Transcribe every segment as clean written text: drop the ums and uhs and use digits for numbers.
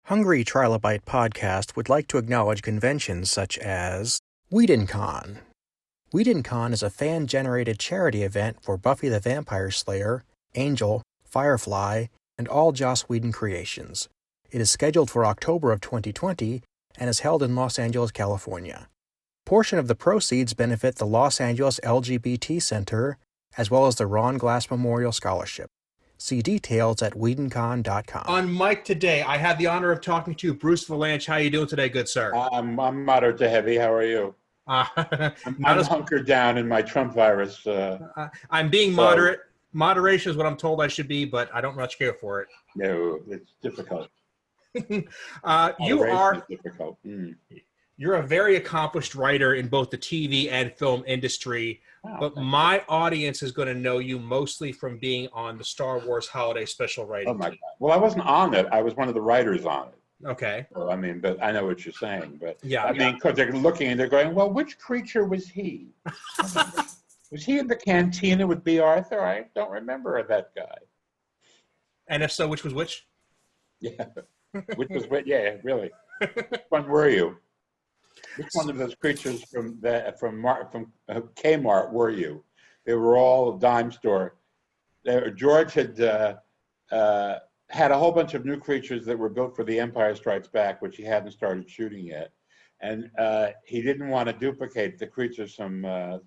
Hungry Trilobyte podcast would like to acknowledge conventions such as WhedonCon. WhedonCon is a fan-generated charity event for Buffy the Vampire Slayer, Angel, Firefly, and all Joss Whedon creations. It is scheduled for October of 2020 and is held in Los Angeles, California. Portion of the proceeds benefit the Los Angeles LGBT Center, as well as the Ron Glass Memorial Scholarship. See details at WhedonCon.com. On mic today, I had the honor of talking to Bruce Vilanch. How are you doing today, good sir? I'm moderate to heavy. How are you? I'm hunkered down in my Trump virus. I'm being moderate. Moderation is what I'm told I should be, but I don't much care for it. No, it's difficult. Difficult. You're a very accomplished writer in both the TV and film industry, but my audience is going to know you mostly from being on the Star Wars Holiday Special writing. Oh my God! Well, I wasn't on it. I was one of the writers on it. Okay. So, I mean, but I know what you're saying. But yeah, I mean, because they're looking and they're going, well, which creature was he? Was he in the cantina with B. Arthur? I don't remember that guy. And if so, which was which? Yeah, which was which? Yeah, really. Which one were you? Which one of those creatures from Kmart were you? They were all a dime store. George had had a whole bunch of new creatures that were built for The Empire Strikes Back, which he hadn't started shooting yet, and he didn't want to duplicate the creatures from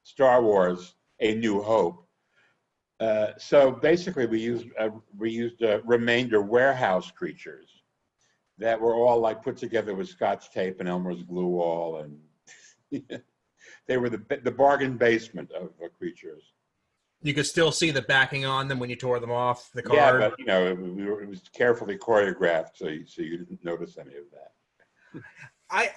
Star Wars: A New Hope. So basically, we used remainder warehouse creatures that were all like put together with Scotch tape and Elmer's glue wall, and they were the bargain basement of creatures. You could still see the backing on them when you tore them off the card. Yeah, but it was carefully choreographed, so you didn't notice any of that.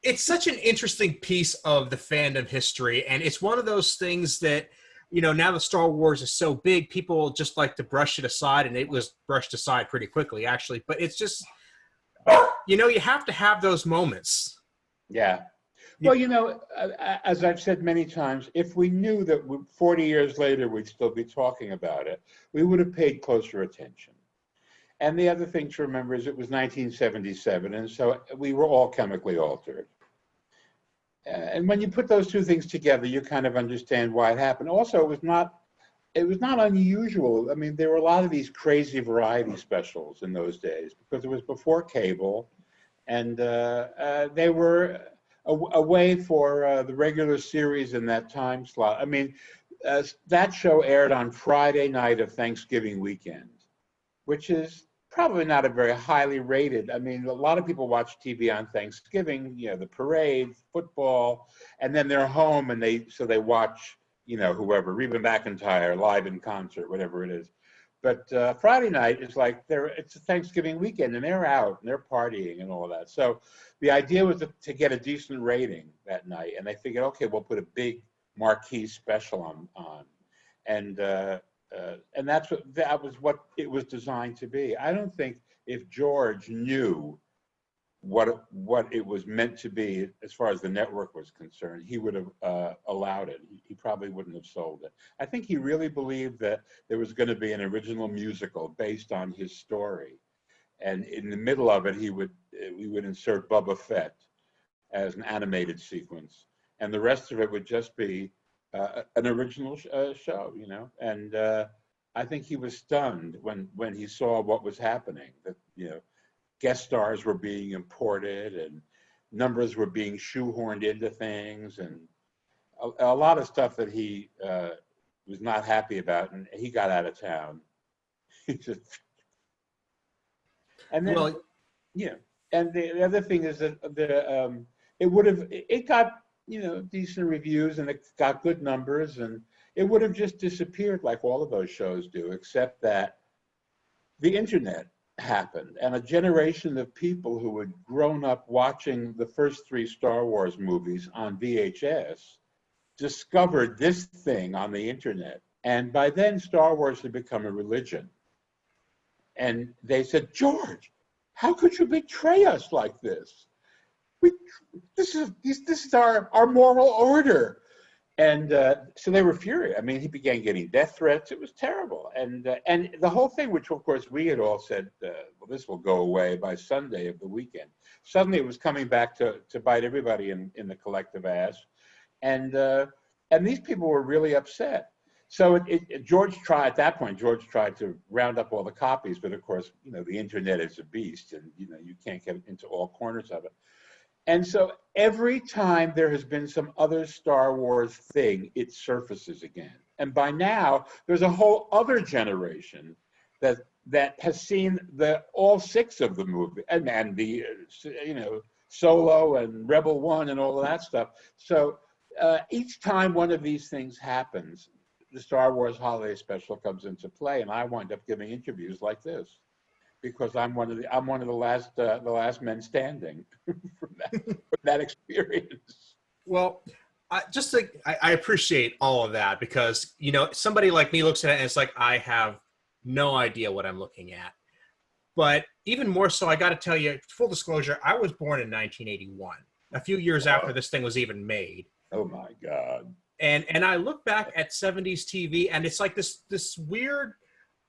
It's such an interesting piece of the fandom history, and it's one of those things that, now that Star Wars is so big, people just like to brush it aside, and it was brushed aside pretty quickly, actually. But it's just, you have to have those moments. Yeah. Well, as I've said many times, if we knew that 40 years later we'd still be talking about it, we would have paid closer attention. And the other thing to remember is it was 1977, and so we were all chemically altered. And when you put those two things together, you kind of understand why it happened. Also, it was not unusual. I mean, there were a lot of these crazy variety specials in those days because it was before cable, and they were a way for the regular series in that time slot. I mean, that show aired on Friday night of Thanksgiving weekend, which is probably not a very highly rated. I mean, a lot of people watch TV on Thanksgiving, the parade, football, and then they're home and they watch, whoever, Reba McEntire live in concert, whatever it is. But Friday night is like it's a Thanksgiving weekend and they're out and they're partying and all that. So the idea was to get a decent rating that night, and they figured, okay, we'll put a big marquee special on. And that was what it was designed to be. I don't think if George knew what it was meant to be as far as the network was concerned, he would have allowed it. He probably wouldn't have sold it. I think he really believed that there was going to be an original musical based on his story, and in the middle of it, we would insert Boba Fett as an animated sequence, and the rest of it would just be an original show, and I think he was stunned when he saw what was happening, that, guest stars were being imported and numbers were being shoehorned into things, and a lot of stuff that he was not happy about, and he got out of town. And then, and the other thing is that it got decent reviews and it got good numbers, and it would have just disappeared like all of those shows do, except that the internet happened, and a generation of people who had grown up watching the first 3 Star Wars movies on VHS discovered this thing on the internet. And by then, Star Wars had become a religion. And they said, George, how could you betray us like this? This is our moral order. And so they were furious. I mean, he began getting death threats. It was terrible. And the whole thing, which of course we had all said, well, this will go away by Sunday of the weekend. Suddenly it was coming back to bite everybody in the collective ass. And these people were really upset. So George tried to round up all the copies, but of course, the internet is a beast, and you can't get into all corners of it. And so every time there has been some other Star Wars thing, it surfaces again. And by now, there's a whole other generation that has seen all 6 of the movie and the Solo and Rebel One and all of that stuff. So each time one of these things happens, the Star Wars Holiday Special comes into play, and I wind up giving interviews like this, because I'm one of the last men standing from that experience. Well, I appreciate all of that, because somebody like me looks at it and it's like, I have no idea what I'm looking at. But even more so, I got to tell you, full disclosure, I was born in 1981, a few years after this thing was even made. Oh my God! And I look back at 70s TV, and it's like this weird.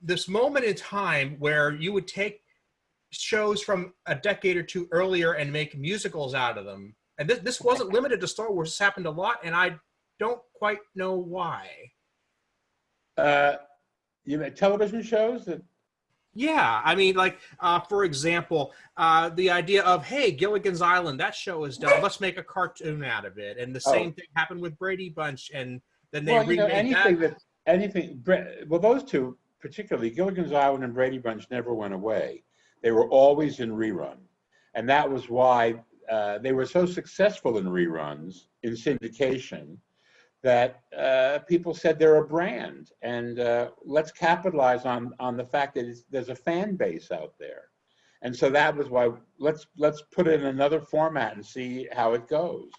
This moment in time where you would take shows from a decade or two earlier and make musicals out of them. And this wasn't limited to Star Wars. This happened a lot, and I don't quite know why. You mean television shows that? Yeah, I mean, like, for example, the idea of, hey, Gilligan's Island, that show is done. Let's make a cartoon out of it. And the same thing happened with Brady Bunch, and then they remade Well, those two, particularly Gilligan's Island and Brady Bunch, never went away. They were always in rerun. And that was why they were so successful in reruns, in syndication, that people said they're a brand. And let's capitalize on the fact that there's a fan base out there. And so that was why let's put it in another format and see how it goes.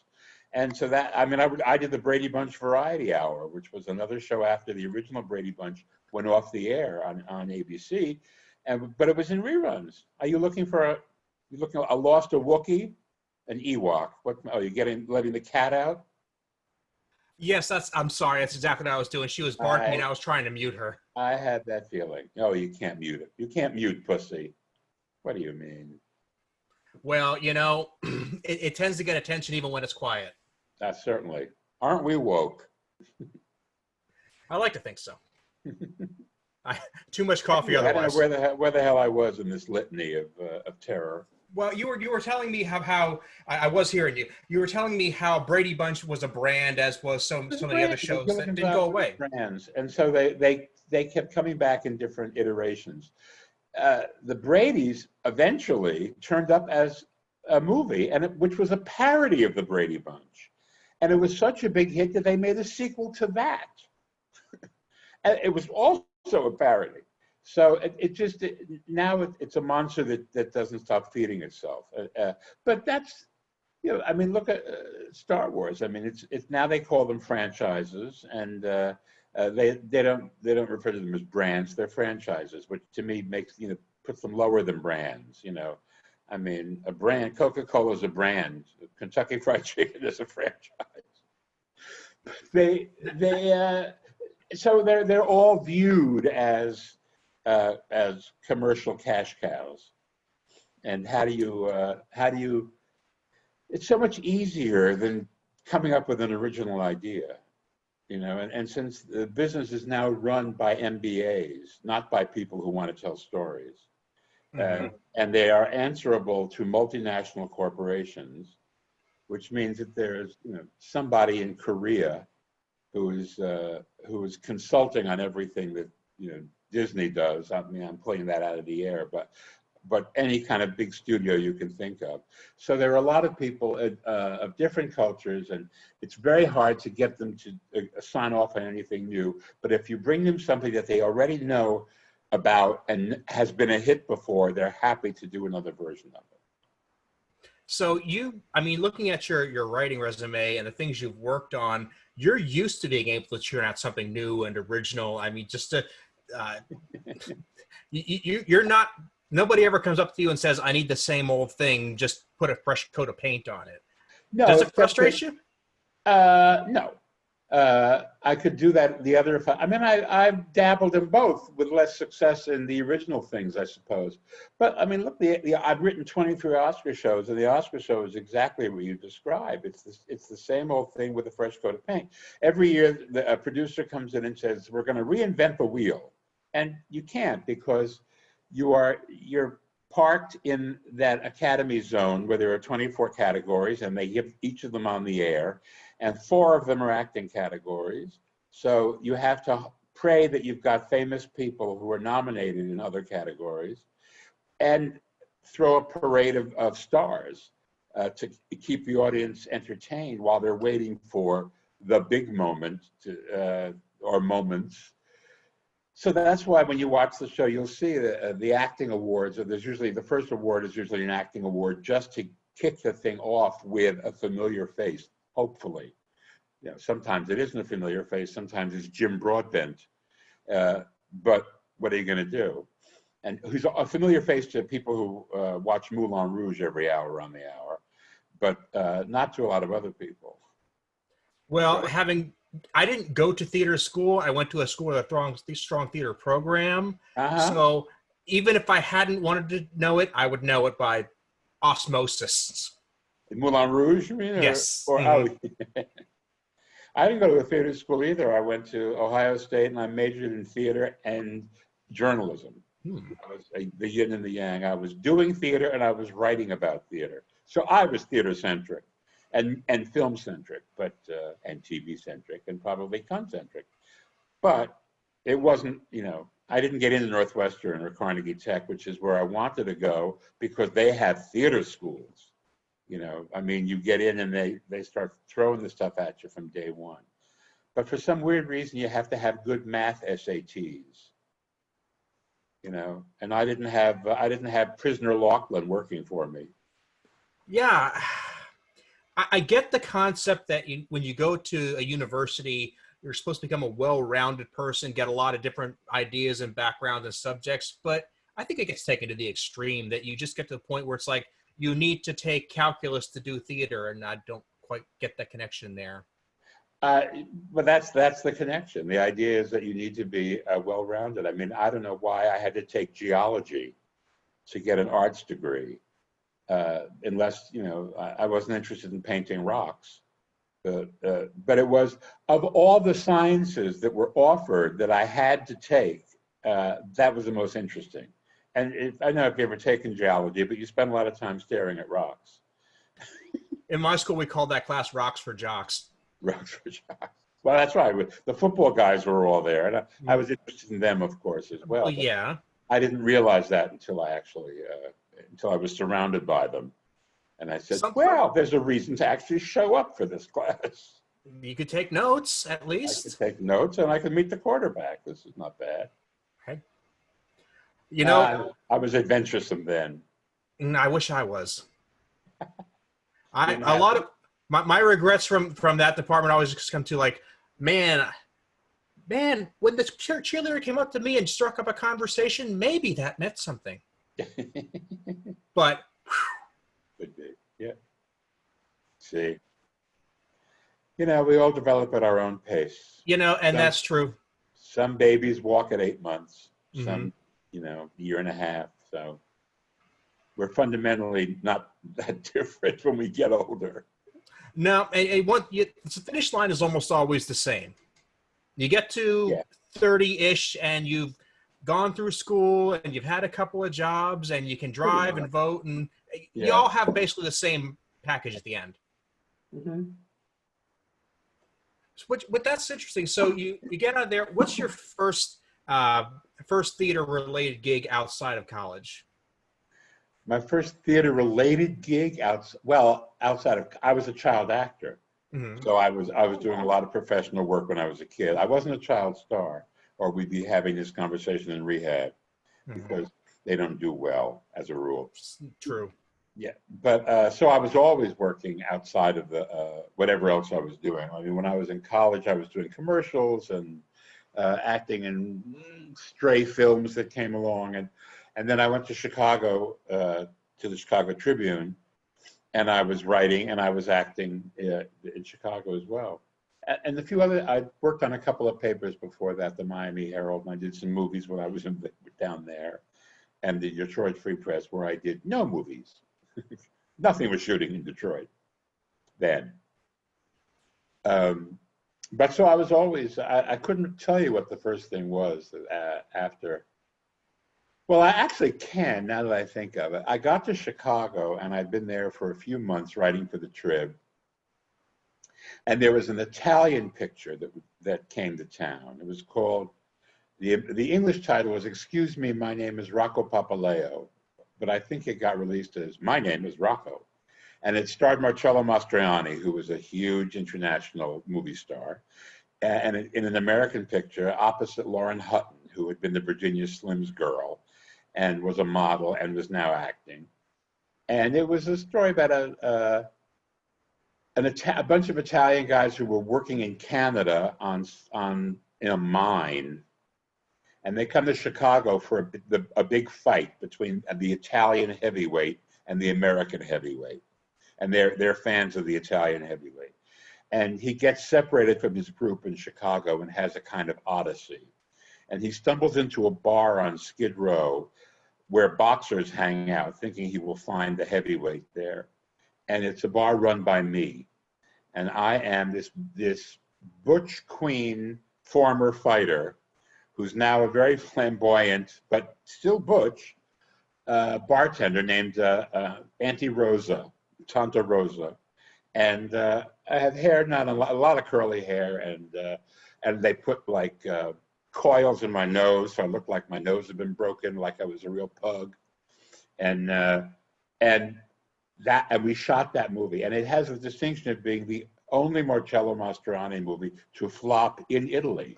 And so that, I mean, I did the Brady Bunch Variety Hour, which was another show after the original Brady Bunch went off the air on ABC, but it was in reruns. Are you looking for a lost a Wookiee, an Ewok? What? Oh, you're letting the cat out? Yes, I'm sorry. That's exactly what I was doing. She was barking, and I was trying to mute her. I had that feeling. No, you can't mute it. You can't mute pussy. What do you mean? Well, it tends to get attention even when it's quiet. Certainly. Aren't we woke? I like to think so. Too much coffee otherwise. I don't know where the hell I was in this litany of terror. Well, you were telling me how I was hearing you. You were telling me how Brady Bunch was a brand, as was some of the other shows that didn't go away. Brands, and so they kept coming back in different iterations. The Bradys eventually turned up as a movie, which was a parody of the Brady Bunch, and it was such a big hit that they made a sequel to that. And it was also a parody. So now it's a monster that doesn't stop feeding itself. But that's, I mean, look at Star Wars. I mean, it's now they call them franchises, and they don't refer to them as brands. They're franchises, which to me puts them lower than brands. I mean, a brand, Coca-Cola is a brand. Kentucky Fried Chicken is a franchise. So they're all viewed as commercial cash cows. And how do you? It's so much easier than coming up with an original idea, And since the business is now run by MBAs, not by people who want to tell stories, and they are answerable to multinational corporations, which means that there's somebody in Korea who is consulting on everything that Disney does. I mean, I'm pulling that out of the air, but any kind of big studio you can think of. So there are a lot of people of different cultures, and it's very hard to get them to sign off on anything new. But if you bring them something that they already know about and has been a hit before, they're happy to do another version of it. So looking at your writing resume and the things you've worked on, you're used to being able to churn out something new and original. I mean, just to, you're not, nobody ever comes up to you and says, I need the same old thing, just put a fresh coat of paint on it. No. Does it frustrate you? No. I could do that the other. I mean, I've dabbled in both with less success in the original things, I suppose. But I mean, look, I've written 23 Oscar shows, and the Oscar show is exactly what you describe. It's the same old thing with a fresh coat of paint. Every year, a producer comes in and says, "We're going to reinvent the wheel," and you can't, because you're parked in that Academy zone where there are 24 categories, and they give each of them on the air. And 4 of them are acting categories. So you have to pray that you've got famous people who are nominated in other categories, and throw a parade of stars to keep the audience entertained while they're waiting for the big moment or moments. So that's why when you watch the show, you'll see the acting awards, or there's usually, the first award is usually an acting award just to kick the thing off with a familiar face. Hopefully, sometimes it isn't a familiar face. Sometimes it's Jim Broadbent. But what are you going to do? And who's a familiar face to people who watch Moulin Rouge every hour on the hour, but not to a lot of other people. Well, I didn't go to theater school. I went to a school with a strong theater program. So even if I hadn't wanted to know it, I would know it by osmosis. Moulin Rouge, you mean? Yes. I didn't go to a theater school either. I went to Ohio State, and I majored in theater and journalism. I was the yin and the yang. I was doing theater, and I was writing about theater. So I was theater-centric and film-centric, but and TV-centric, and probably con-centric. But it wasn't, I didn't get into Northwestern or Carnegie Tech, which is where I wanted to go, because they have theater schools. I mean, you get in and they start throwing the stuff at you from day one. But for some weird reason, you have to have good math SATs. And I didn't have Prisoner Lachlan working for me. Yeah, I get the concept that when you go to a university, you're supposed to become a well-rounded person, get a lot of different ideas and backgrounds and subjects. But I think it gets taken to the extreme that you just get to the point where it's like, you need to take calculus to do theater, and I don't quite get that connection there. But that's the connection. The idea is that you need to be well-rounded. I mean, I don't know why I had to take geology to get an arts degree, unless, I wasn't interested in painting rocks. But it was, of all the sciences that were offered that I had to take, that was the most interesting. And I don't know if you've ever taken geology, but you spend a lot of time staring at rocks. In my school, we called that class Rocks for Jocks. Rocks for Jocks. Well, that's right. The football guys were all there, and I was interested in them, of course, as well. Yeah. I didn't realize that until I was surrounded by them. And I said, well, there's a reason to actually show up for this class. You could take notes, at least. I could take notes, and I could meet the quarterback. This is not bad. Okay. I was adventuresome then. I wish I was. A lot of my regrets from that department always just come to like, man, when the cheerleader came up to me and struck up a conversation, maybe that meant something. But could be, yeah. See, we all develop at our own pace. And that's true. Some babies walk at 8 months. Some, year and a half. So we're fundamentally not that different when we get older. No, the finish line is almost always the same. You get to 30-ish, and you've gone through school, and you've had a couple of jobs, and you can drive and vote, and you all have basically the same package at the end. Mm-hmm. But that's interesting. So you get out of there. What's your first theater-related gig outside of college? My first theater-related gig outside of, I was a child actor. Mm-hmm. So I was doing a lot of professional work when I was a kid. I wasn't a child star, or we'd be having this conversation in rehab, because they don't do well as a rule. True. Yeah, but so I was always working outside of the whatever else I was doing. I mean, when I was in college, I was doing commercials and acting in stray films that came along, and then I went to Chicago, to the Chicago Tribune, and I was writing and I was acting in Chicago as well. And a few other, I worked on a couple of papers before that, the Miami Herald, and I did some movies when I was down there, and the Detroit Free Press, where I did no movies. Nothing was shooting in Detroit then. But so I was always, I couldn't tell you what the first thing was after. Well, I actually can, now that I think of it. I got to Chicago, and I'd been there for a few months writing for the Trib. And there was an Italian picture that came to town. It was called, the English title was, Excuse Me, My Name is Rocco Papaleo. But I think it got released as My Name is Rocco. And it starred Marcello Mastroianni, who was a huge international movie star, and in an American picture opposite Lauren Hutton, who had been the Virginia Slims girl and was a model and was now acting. And it was a story about a bunch of Italian guys who were working in Canada in a mine, and they come to Chicago for a big fight between the Italian heavyweight and the American heavyweight, and they're fans of the Italian heavyweight. And he gets separated from his group in Chicago and has a kind of odyssey. And he stumbles into a bar on Skid Row where boxers hang out, thinking he will find the heavyweight there. And it's a bar run by me. And I am this butch queen former fighter who's now a very flamboyant, but still butch, bartender named Auntie Rosa, Tanta Rosa. And I had hair, not a lot of curly hair, and they put like coils in my nose, so I looked like my nose had been broken, like I was a real pug. And we shot that movie, and it has the distinction of being the only Marcello Mastroianni movie to flop in Italy.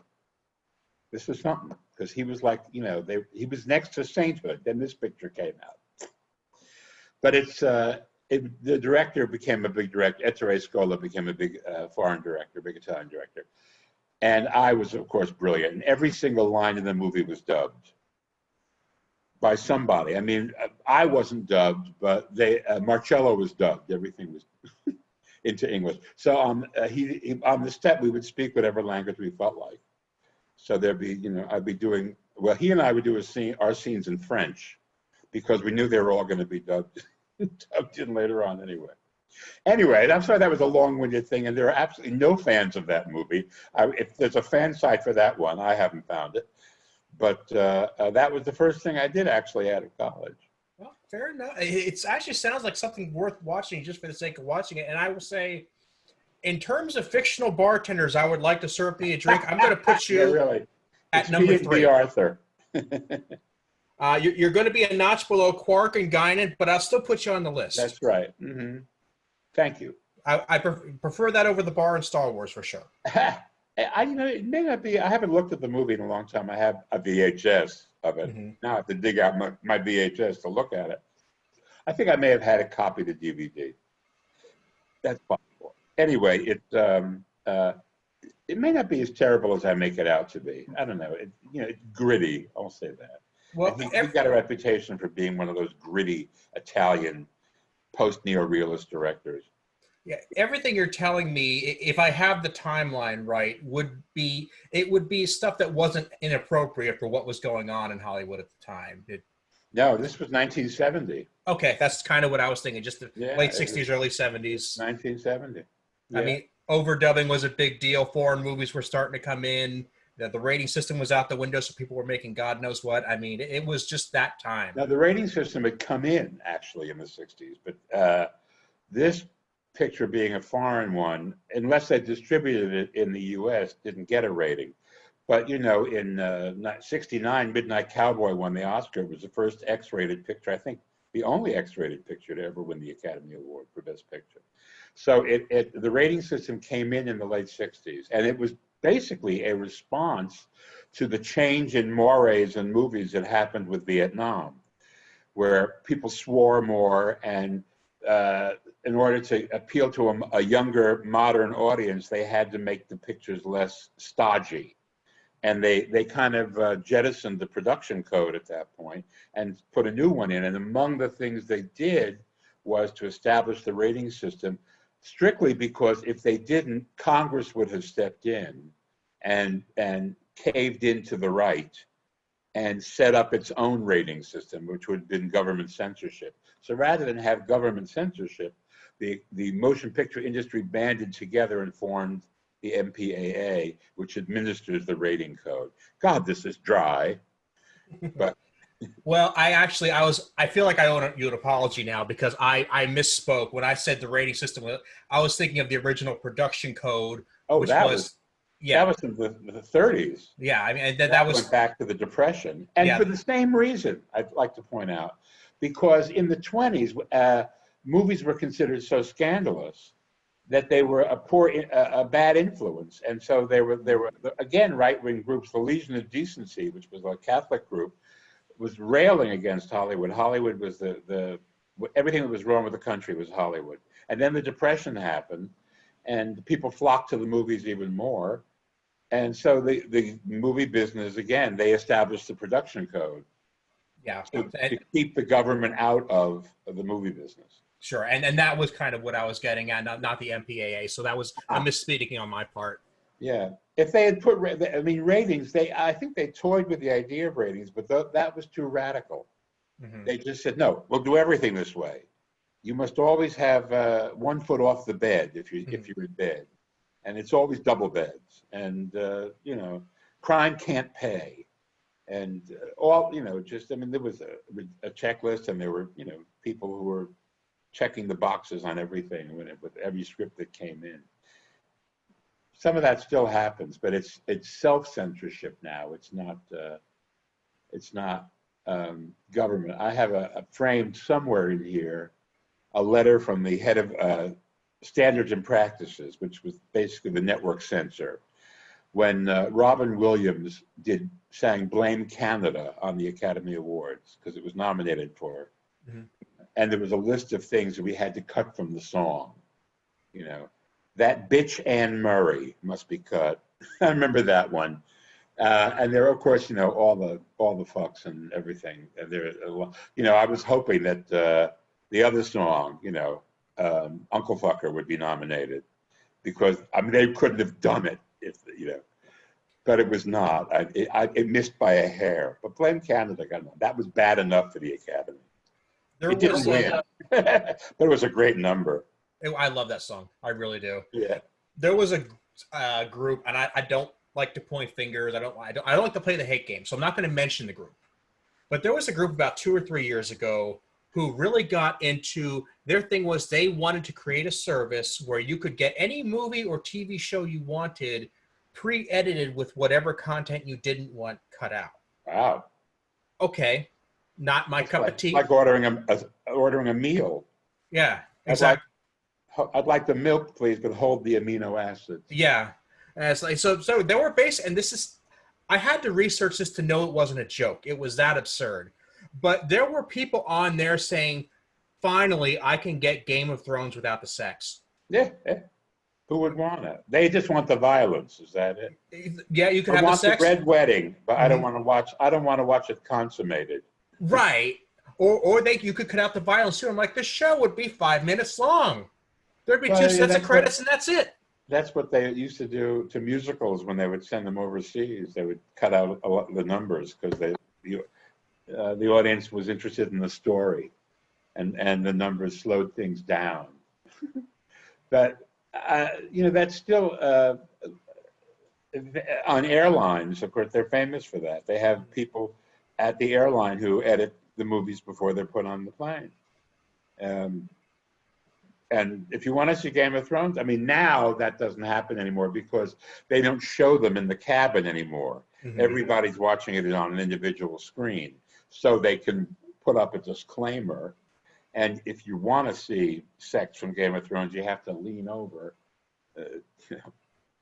This is something, because he was like, he was next to sainthood. Then this picture came out. But the director became a big director. Ettore Scola became a big foreign director, big Italian director. And I was, of course, brilliant. And every single line in the movie was dubbed by somebody. I mean, I wasn't dubbed, but Marcello was dubbed. Everything was into English. So on the set, we would speak whatever language we felt like. So there'd be, I'd be doing, well, he and I would do our scenes in French, because we knew they were all going to be dubbed in later on anyway. Anyway, I'm sorry that was a long-winded thing, and there are absolutely no fans of that movie. If there's a fan site for that one, I haven't found it. But that was the first thing I did actually out of college. Well, fair enough. It actually sounds like something worth watching just for the sake of watching it. And I will say, in terms of fictional bartenders, I would like to serve me a drink. I'm going to put you at number 3. Arthur. You're going to be a notch below Quark and Guinan, but I'll still put you on the list. That's right. Mm-hmm. Thank you. I prefer that over the bar in Star Wars for sure. It may not be. I haven't looked at the movie in a long time. I have a VHS of it. Mm-hmm. Now I have to dig out my VHS to look at it. I think I may have had it copied to DVD. That's possible. Anyway, it may not be as terrible as I make it out to be. I don't know. It's gritty. I'll say that. Well, I think we've got a reputation for being one of those gritty Italian post-neorealist directors. Yeah, everything you're telling me, if I have the timeline right, would be stuff that wasn't inappropriate for what was going on in Hollywood at the time. No, this was 1970. Okay, that's kind of what I was thinking, just the late 60s, early 70s. 1970. Yeah. I mean, overdubbing was a big deal. Foreign movies were starting to come in. The rating system was out the window, so people were making God knows what. I mean, it was just that time. Now, the rating system had come in, actually, in the 60s, but this picture being a foreign one, unless they distributed it in the U.S., didn't get a rating. But, in 69, Midnight Cowboy won the Oscar. It was the first X-rated picture, I think the only X-rated picture to ever win the Academy Award for Best Picture. So the rating system came in the late 60s, and it was basically a response to the change in mores in movies that happened with Vietnam, where people swore more, and in order to appeal to a younger, modern audience, they had to make the pictures less stodgy. And they kind of jettisoned the production code at that point and put a new one in. And among the things they did was to establish the rating system strictly because if they didn't, Congress would have stepped in and caved into the right and set up its own rating system, which would have been government censorship. So rather than have government censorship, the motion picture industry banded together and formed the MPAA, which administers the rating code. God, this is dry, but. Well, I feel like I owe you an apology now because I misspoke. When I said the rating system, I was thinking of the original production code, which was that was in the 30s. Yeah, I mean, that was went back to the Depression. And for the same reason, I'd like to point out, because in the 20s, movies were considered so scandalous that they were a bad influence. And so there were again, right-wing groups, the Legion of Decency, which was a Catholic group, was railing against Hollywood. Hollywood was everything that was wrong with the country was Hollywood. And then the Depression happened, and people flocked to the movies even more. And so the movie business, again, they established the production code. Yeah. To keep the government out of the movie business. Sure. And that was kind of what I was getting at, not the MPAA. So that was a misspeaking on my part. Yeah. If they had put, ratings, I think they toyed with the idea of ratings, but that was too radical. Mm-hmm. They just said, no, we'll do everything this way. You must always have 1 foot off the bed if you're in bed. And it's always double beds. And, crime can't pay. And there was a checklist, and there were, people who were checking the boxes on everything with every script that came in. Some of that still happens, but it's self-censorship now. It's not government. I have a framed somewhere in here, a letter from the head of Standards and Practices, which was basically the network censor, when Robin Williams sang Blame Canada on the Academy Awards, because it was nominated for. Mm-hmm. And there was a list of things that we had to cut from the song. That bitch Anne Murray must be cut. I remember that one. And there are, of course, all the fucks and everything. And there, I was hoping that the other song, Uncle Fucker would be nominated, because they couldn't have done it if but it was not. It missed by a hair. But Blame Canada, that was bad enough for the Academy. It didn't win, but it was a great number. I love that song. I really do. Yeah. There was a group, and I don't like to point fingers. I don't like to play the hate game, so I'm not going to mention the group. But there was a group about 2 or 3 years ago who really got into, their thing was they wanted to create a service where you could get any movie or TV show you wanted pre-edited with whatever content you didn't want cut out. Wow. Okay. Not my cup of tea. Like ordering a meal. Yeah, exactly. I'd like the milk, please, but hold the amino acids. Yeah. And it's like, so there were and I had to research this to know it wasn't a joke. It was that absurd. But there were people on there saying, finally, I can get Game of Thrones without the sex. Yeah. Who would want it? They just want the violence. Is that it? Yeah, you can have the sex. I want the red wedding, but mm-hmm. I don't want to watch it consummated. Right. Or you could cut out the violence too. I'm like, this show would be 5 minutes long. There'd be 2 sets of credits, and that's it. That's what they used to do to musicals when they would send them overseas. They would cut out a lot of the numbers because the audience was interested in the story, and the numbers slowed things down. But that's still on airlines. Of course, they're famous for that. They have people at the airline who edit the movies before they're put on the plane. And if you want to see Game of Thrones, now that doesn't happen anymore because they don't show them in the cabin anymore. Mm-hmm. Everybody's watching it on an individual screen, so they can put up a disclaimer. And if you want to see sex from Game of Thrones, you have to lean over to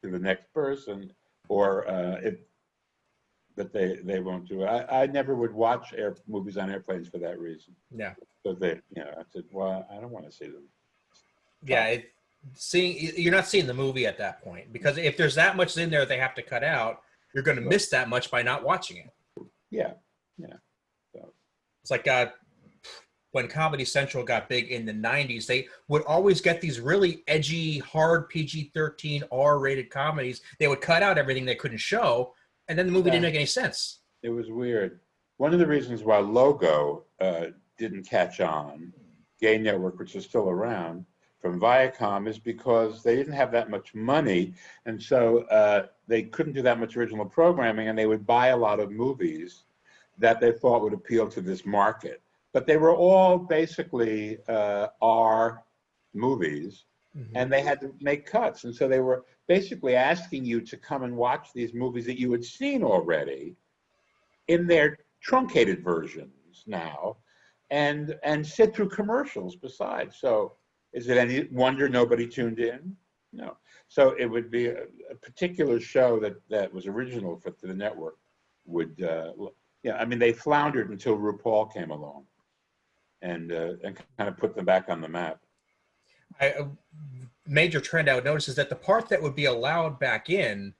the next person, but they won't do it. I never would watch movies on airplanes for that reason. Yeah. So I said, well, I don't want to see them. Yeah, you're not seeing the movie at that point, because if there's that much in there they have to cut out, you're going to miss that much by not watching it. Yeah. So it's like when Comedy Central got big in the 90s, they would always get these really edgy, hard PG-13 R-rated comedies. They would cut out everything they couldn't show, and then the movie didn't make any sense. It was weird. One of the reasons why Logo didn't catch on, Gay Network, which is still around, from Viacom, is because they didn't have that much money, and so they couldn't do that much original programming, and they would buy a lot of movies that they thought would appeal to this market. But they were all basically R movies, and they had to make cuts. And so they were basically asking you to come and watch these movies that you had seen already in their truncated versions now, and sit through commercials besides. So is it any wonder nobody tuned in? No. So it would be a particular show that was original to the network would, yeah, I mean, they floundered until RuPaul came along and kind of put them back on the map. A major trend I would notice is that the part that would be allowed back in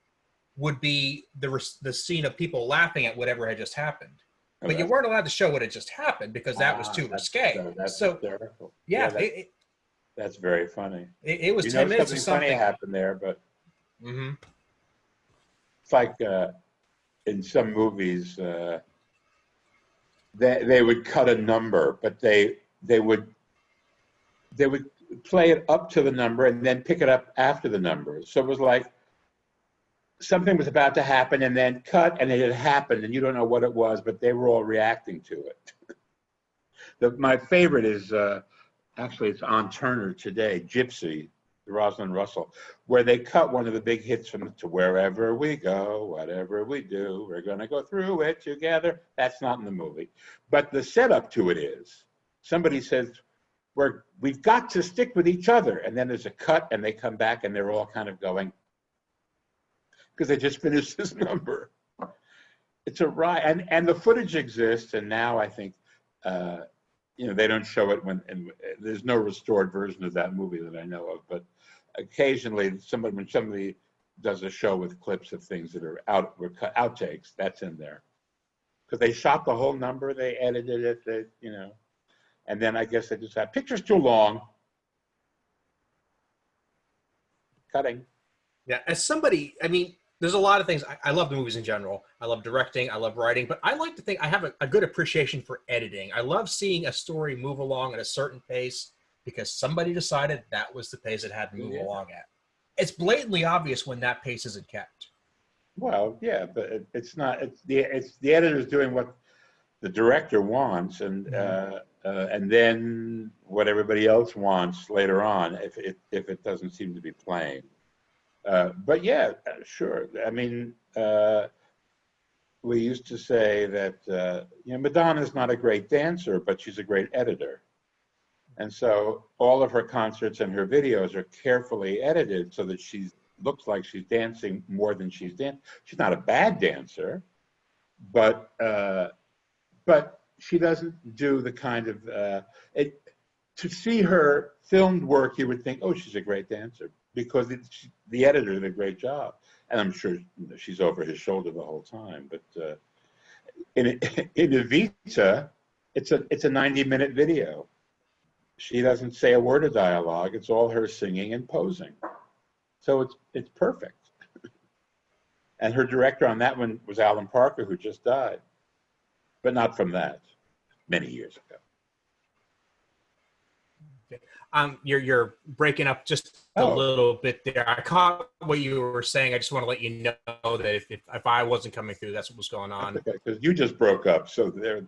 would be the scene of people laughing at whatever had just happened. But you weren't allowed to show what had just happened because that was too risque. That's so hysterical. Yeah, that's very funny. It was 10 minutes or something. Funny happened there, but it's like in some movies, they would cut a number, but they would play it up to the number and then pick it up after the number. So it was like something was about to happen and then cut, and it had happened, and you don't know what it was, but they were all reacting to it. My favorite is actually it's on Turner today, Gypsy, Rosalind Russell, where they cut one of the big hits from To Wherever We Go, Whatever We Do, We're Gonna Go Through It Together. That's not in the movie. But the setup to it is, somebody says, we've got to stick with each other. And then there's a cut and they come back and they're all kind of going, because they just finished this number. It's a riot. And the footage exists, and now I think, they don't show it and there's no restored version of that movie that I know of, but occasionally when somebody does a show with clips of things that are outtakes, that's in there. Because they shot the whole number, they edited it, and then I guess they just had pictures too long. Cutting. Yeah, as somebody, I mean, there's a lot of things. I love the movies in general. I love directing. I love writing. But I like to think I have a good appreciation for editing. I love seeing a story move along at a certain pace because somebody decided that was the pace it had to move along at. It's blatantly obvious when that pace isn't kept. Well, yeah, but it's not. It's the editor's doing what the director wants, and then what everybody else wants later on if it doesn't seem to be playing. But yeah, sure. I mean, we used to say that Madonna's not a great dancer, but she's a great editor. And so all of her concerts and her videos are carefully edited so that she looks like she's dancing more than she's dancing. She's not a bad dancer, but she doesn't do the kind of to see her filmed work, you would think, oh, she's a great dancer, because the editor did a great job. And I'm sure she's over his shoulder the whole time. But in Evita, it's a 90-minute video. She doesn't say a word of dialogue. It's all her singing and posing. So it's perfect. And her director on that one was Alan Parker, who just died, but not from that, many years ago. You're breaking up just a little bit there. I caught what you were saying. I just want to let you know that if I wasn't coming through, that's what was going on. Okay, because you just broke up, so there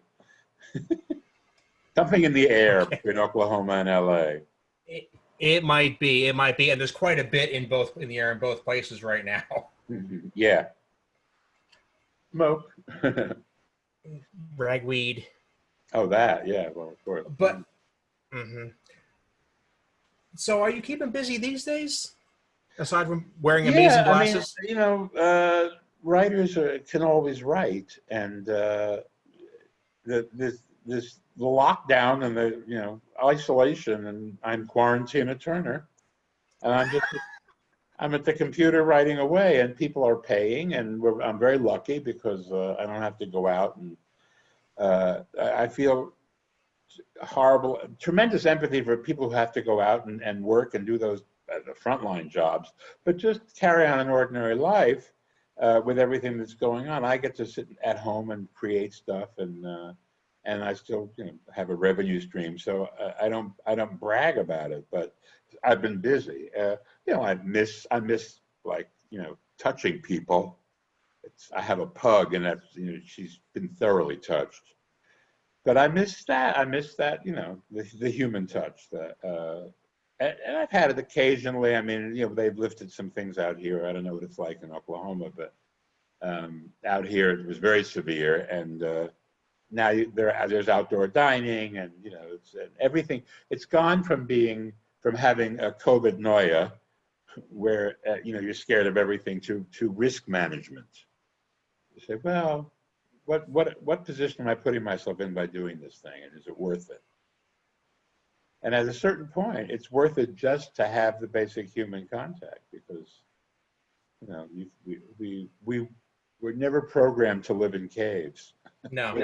something in the air between Oklahoma and LA. It might be, and there's quite a bit in the air in both places right now. Yeah. Smoke. Ragweed. Oh, that, yeah. Well, of course. But. So, are you keeping busy these days? Aside from wearing amazing glasses? I mean, writers can always write, and the lockdown and the isolation, and I'm Quaran-Tina Turner, and I'm at the computer writing away, and people are paying, and I'm very lucky because I don't have to go out, and I feel horrible, tremendous empathy for people who have to go out and work and do those frontline jobs, but just carry on an ordinary life with everything that's going on. I get to sit at home and create stuff, and I still, have a revenue stream. So I don't brag about it, but I've been busy. I miss like, touching people. I have a pug, and that's, she's been thoroughly touched. But I miss that. I miss that, the human touch. And I've had it occasionally. I mean, they've lifted some things out here. I don't know what it's like in Oklahoma, but out here it was very severe. And now there's outdoor dining, and it's everything. It's gone from having a COVID noia, where you're scared of everything, to risk management. You say, well, what position am I putting myself in by doing this thing, and is it worth it? And at a certain point, it's worth it just to have the basic human contact, because we're never programmed to live in caves. No.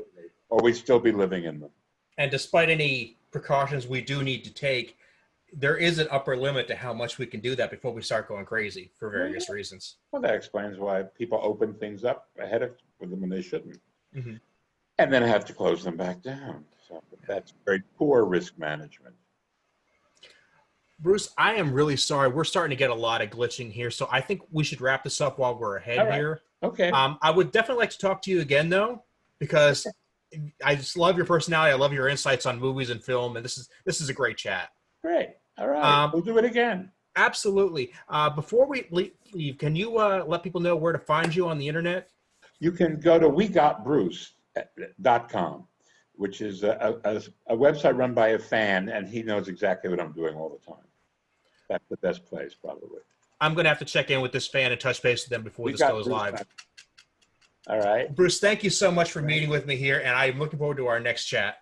Or we'd still be living in them. And despite any precautions we do need to take, there is an upper limit to how much we can do that before we start going crazy for various reasons. Well, that explains why people open things up ahead of them when they shouldn't. Mm-hmm. And then have to close them back down. So that's very poor risk management. Bruce, I am really sorry. We're starting to get a lot of glitching here, so I think we should wrap this up while we're ahead here. Okay. I would definitely like to talk to you again, though, because I just love your personality. I love your insights on movies and film, and this is a great chat. Great. All right. We'll do it again. Absolutely. Before we leave, can you let people know where to find you on the internet? You can go to wegotbruce.com, which is a website run by a fan, and he knows exactly what I'm doing all the time. That's the best place, probably. I'm going to have to check in with this fan and touch base with them before this goes live. All right. Bruce, thank you so much for meeting with me here, and I'm looking forward to our next chat.